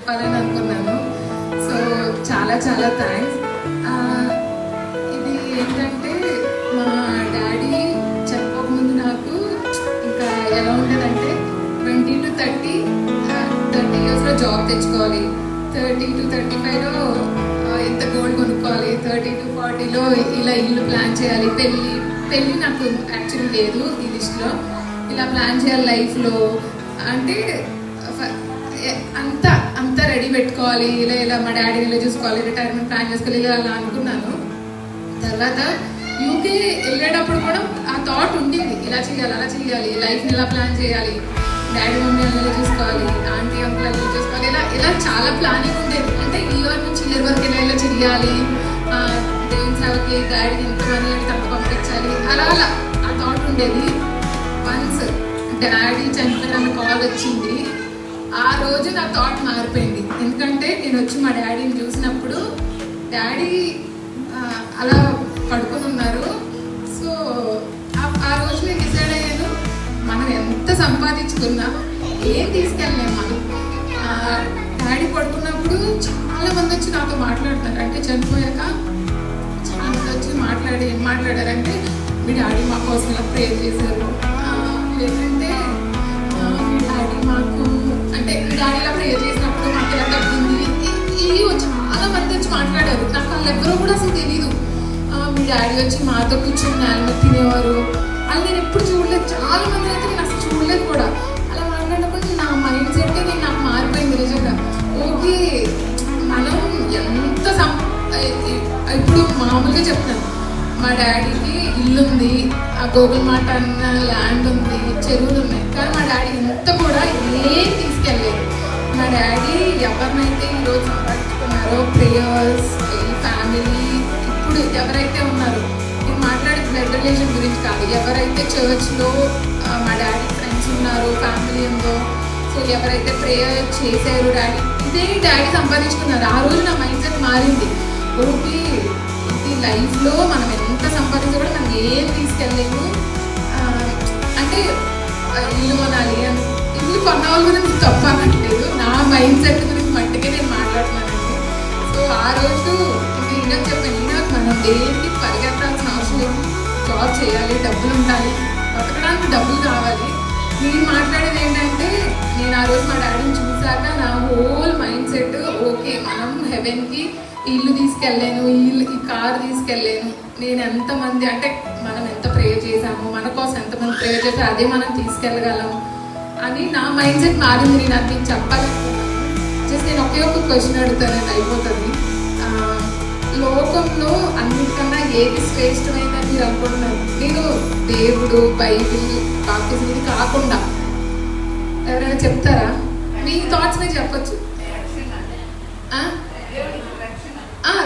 చెప్పాలని అనుకున్నాను. సో చాలా చాలా థ్యాంక్స్. ఇది ఏంటంటే మా డాడీ చెప్పకముందు నాకు ఇంకా ఎలా ఉండేదంటే 20 to 30 ఇయర్స్లో జాబ్ తెచ్చుకోవాలి, 30 to 35లో ఇంత గోల్డ్ కొనుక్కోవాలి, 30 to 40లో ఇలా ఇల్లు ప్లాన్ చేయాలి, పెళ్ళి నాకు యాక్చువల్లీ లేదు ఈ లిస్ట్లో, ఇలా ప్లాన్ చేయాలి లైఫ్లో అంటే అంతా రెడీ పెట్టుకోవాలి, ఇలా మా డాడీని ఇలా చూసుకోవాలి, రిటైర్మెంట్ ప్లాన్ చేసుకోవాలి, ఇలా అలా అనుకున్నాను. తర్వాత యూకే వెళ్ళేటప్పుడు కూడా ఆ థాట్ ఉండేది, ఇలా చేయాలి అలా చేయాలి, లైఫ్ని ఇలా ప్లాన్ చేయాలి, డాడీ మమ్మీ ఇలా చూసుకోవాలి, ఆంటీ అంకుల్ ఇలా చూసుకోవాలి, ఇలా చాలా ప్లానింగ్ ఉండేది. అంటే ఇయర్ నుంచి ఇయర్ వరకు ఇలా చేయాలి, దేవుని సేవకి డాడీని ఎంత మనీ అంటే తప్ప పంపించాలి, అలా ఆ థాట్ ఉండేది. వన్స్ డాడీ చనిపోయిన కాల్ వచ్చింది, ఆ రోజు నా థాట్ మారిపోయింది. ఎందుకంటే నేను వచ్చి మా డాడీని చూసినప్పుడు డాడీ అలా పడుకొని ఉన్నారు. సో ఆ రోజు నేను డిసైడ్ అయ్యాను, మనం ఎంత సంపాదించుకున్నా ఏం తీసుకెళ్ళలేము మనం. డాడీ పడుకున్నప్పుడు చాలా మంది వచ్చి నాతో మాట్లాడుతున్నారు. అంటే చనిపోయాక చాలా మంది వచ్చి ఏం మాట్లాడారంటే మీ డాడీ మా కోసం ఇలా ప్రేర్ చేశారు, లేదంటే మీ డాడీ మాకు అంటే మీ డాడీ ఇలా ప్రేర్ చేసినప్పుడు మాకు ఇలా తగ్గింది, ఇవి చాలా మంది వచ్చి మాట్లాడారు. నాకు వాళ్ళు ఎవరో కూడా అసలు తెలీదు. మీ డాడీ వచ్చి మాతో కూర్చొని నేల తినేవారు, అది నేను ఎప్పుడు చూడలేదు. చాలా మంది అయితే నేను అసలు చూడలేదు కూడా. అలా మాట్లాడినప్పుడు నా మైండ్ సెట్ నాకు మారిపోయింది నిజంగా. ఓకే, మనం ఎంత ఇప్పుడు మామూలుగా చెప్తాను, మా డాడీకి ఇల్లు ఉంది, ఆ గోగుల్ మాట అన్న ల్యాండ్ ఉంది, చెరువులు ఉన్నాయి, కానీ మా డాడీ ఇంత కూడా ఏం తీసుకెళ్ళలేదు. మా డాడీ ఎవరినైతే ఈరోజు సంపాదించుకున్నారో ప్రేయర్స్, ఫ్యామిలీ, ఇప్పుడు ఎవరైతే ఉన్నారో, నేను మాట్లాడే బ్లడ్ రిలేషన్ గురించి కాదు, ఎవరైతే చర్చ్లో మా డాడీ ఫ్రెండ్స్ ఉన్నారో, ఫ్యామిలీ ఉందో, సో ఎవరైతే ప్రేయర్ చేశారో డాడీ, ఇదే డాడీ సంపాదించుకున్నారు. ఆ రోజు నా మైండ్ సెట్ మారింది. ఓకే, ఇది లైఫ్లో మనం ఎంత సంపాదించా కూడా మనం ఏం తీసుకెళ్ళలేము. అంటే ఇల్లు కొనాలి, ఇల్లు కొన్న వాళ్ళ గురించి తప్ప అనట్లేదు, నా మైండ్ సెట్ గురించి మట్టుకే నేను మాట్లాడుతున్నానండి. సో ఆ రోజు ఇంకా చెప్పాను, మనం దేనికి పరిగెత్తాల్సిన అవసరం లేదు, జాబ్ చేయాలి, డబ్బులు ఉండాలి, బతకడానికి డబ్బులు కావాలి. నేను మాట్లాడేది ఏంటంటే, నేను ఆ రోజు మా డాడీని చూశాక నా హోల్ మైండ్ సెట్, ఓకే మనం హెవెన్కి ఇల్లు తీసుకెళ్ళాను, ఈ కారు తీసుకెళ్ళాను, నేను ఎంతమంది అంటే మనం ఎంత ప్రేయర్ చేశాము, మన కోసం ఎంతమంది ప్రేయర్ చేస్తే అదే మనం తీసుకెళ్ళగలం అని నా మైండ్ సెట్ మారింది. నేను అది చెప్పాలనుకున్నాను. జస్ట్ నేను ఒకే ఒక క్వశ్చన్ అడుగుతాను, అయిపోతుంది. లోకంలో అన్నిటికన్నా ఏది శ్రేష్టమైందని మీరు అనుకుంటున్నారు? నేను దేవుడు, బైబిల్, బాప్టిజం ఇది కాకుండా ఎవరైనా చెప్తారా? మీ థాట్స్ మీరు చెప్పచ్చు.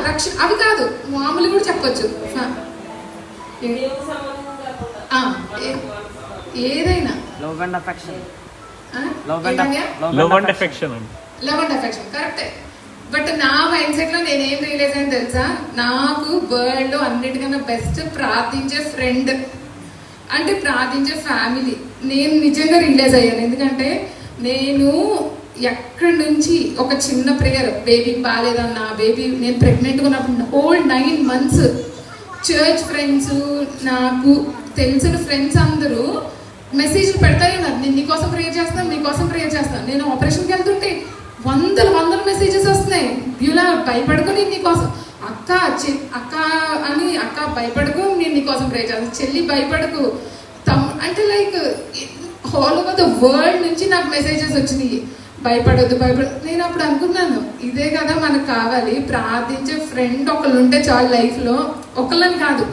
రక్షణ అవి కాదు, మామూలు కూడా చెప్పచ్చు. ఏదైనా లవ్ అండ్ అఫెక్షన్ కరెక్టే. బట్ నా మైండ్ సెట్లో నేనేం రియలైజ్ అని తెలుసా, నాకు వరల్డ్లో అన్నిటికన్నా బెస్ట్ ప్రార్థించే ఫ్రెండ్ అంటే ప్రార్థించే ఫ్యామిలీ. నేను నిజంగా రియలైజ్ అయ్యాను. ఎందుకంటే నేను ఎక్కడి నుంచి ఒక చిన్న ప్రేయర్, బేబీకి బాగాలేదన్నా, నేను ప్రెగ్నెంట్గా ఉన్నప్పుడు హోల్ 9 months చర్చ్ ఫ్రెండ్స్, నాకు తెలిసిన ఫ్రెండ్స్ అందరూ మెసేజ్లు పెడతానే ఉన్నారు, నేను నీకోసం ప్రేయర్ చేస్తాను. నేను ఆపరేషన్కి వెళ్తుంటే వందల మెసేజెస్ వస్తున్నాయి, బ్యూలా భయపడుకుని నీకోసం, అక్క అని, అక్క భయపడకు నేను నీకోసం ప్రే చేస్తాను, చెల్లి భయపడకు, అంటే like all over the world నుంచి నాకు మెసేజెస్ వచ్చినాయి, భయపడొద్దు. నేను అప్పుడు అనుకున్నాను, ఇదే కదా మనకు కావాలి, ప్రార్థించే ఫ్రెండ్ ఒకళ్ళు ఉంటే చాలు లైఫ్లో. ఒకళ్ళని కాదు,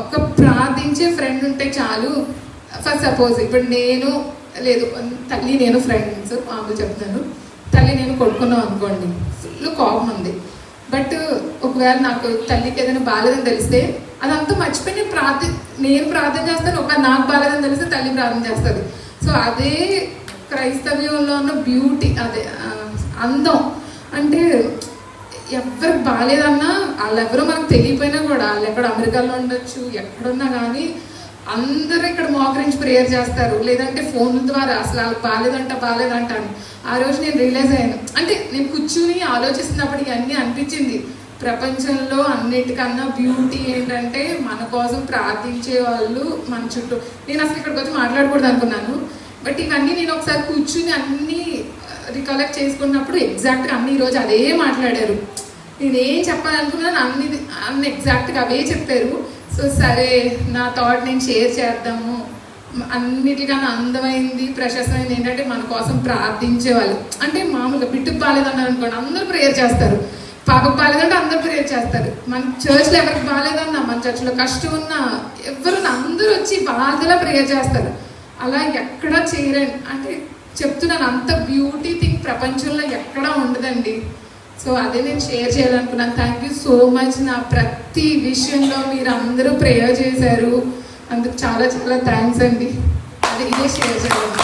ఒక ప్రార్థించే ఫ్రెండ్ ఉంటే చాలు. ఫర్ సపోజ్ ఇప్పుడు తల్లి నేను ఫ్రెండ్స్ మామూలు చెప్తాను, తల్లి నేను కొట్టుకున్నాం అనుకోండి, ఫుల్ కోపం ఉంది. బట్ ఒకవేళ నాకు తల్లికి ఏదైనా బాగాలేదని తెలిస్తే అదంతా మర్చిపోయి నేను ప్రార్థన చేస్తాను. ఒకవేళ నాకు బాగాలేదని తెలిస్తే తల్లి ప్రార్థన చేస్తుంది. సో అదే క్రైస్తవ్యంలో ఉన్న బ్యూటీ, అదే అందం. అంటే ఎవరికి బాగాలేదన్నా వాళ్ళెవరో మనకు తెలియపోయినా కూడా, వాళ్ళు ఎక్కడ అమెరికాలో ఉండొచ్చు, ఎక్కడున్నా కానీ అందరూ ఇక్కడ మోకరించి ప్రేయర్ చేస్తారు, లేదంటే ఫోన్ ద్వారా అసలు వాళ్ళకి బాగాలేదంట అని. ఆ రోజు నేను రియలైజ్ అయ్యాను. అంటే నేను కూర్చుని ఆలోచిస్తున్నప్పుడు ఇవన్నీ అనిపించింది, ప్రపంచంలో అన్నిటికన్నా బ్యూటీ ఏంటంటే మన కోసం ప్రార్థించే వాళ్ళు మన చుట్టూ. నేను అసలు ఇక్కడికి వచ్చి మాట్లాడకూడదు అనుకున్నాను, బట్ ఇవన్నీ నేను ఒకసారి కూర్చుని అన్నీ రికలెక్ట్ చేసుకున్నప్పుడు ఎగ్జాక్ట్గా అన్ని ఈరోజు అదే మాట్లాడారు. నేనేం చెప్పాలనుకున్నాను అన్ని ఎగ్జాక్ట్గా అవే చెప్పారు. సో సరే, నా థాట్ నేను షేర్ చేద్దాము. అన్నిటికన్నా అందమైంది, ప్రశస్తమైంది ఏంటంటే మన కోసం ప్రార్థించేవాళ్ళు. అంటే మామూలుగా బిడ్డకు బాగాలేదన్నారు అనుకోండి, అందరూ ప్రేయర్ చేస్తారు. పాపకు బాగాలేదంటే అందరూ ప్రేయర్ చేస్తారు. మన చర్చ్లో ఎవరికి బాగాలేదన్నా, మన చర్చ్లో కష్టం ఉన్నా ఎవరు అందరూ వచ్చి బాధలా ప్రేయర్ చేస్తారు. అలా ఎక్కడా చేయరండి. అంటే చెప్తున్నాను, అంత బ్యూటీ థింగ్ ప్రపంచంలో ఎక్కడా ఉండదండి. సో అదే నేను షేర్ చేయాలనుకున్నాను. Thank you so much. నా ప్రతి విషయంలో మీరు అందరూ ప్రేయర్ చేశారు, అందుకు చాలా చాలా థ్యాంక్స్ అండి. అదే ఇదే షేర్ చేయాలి.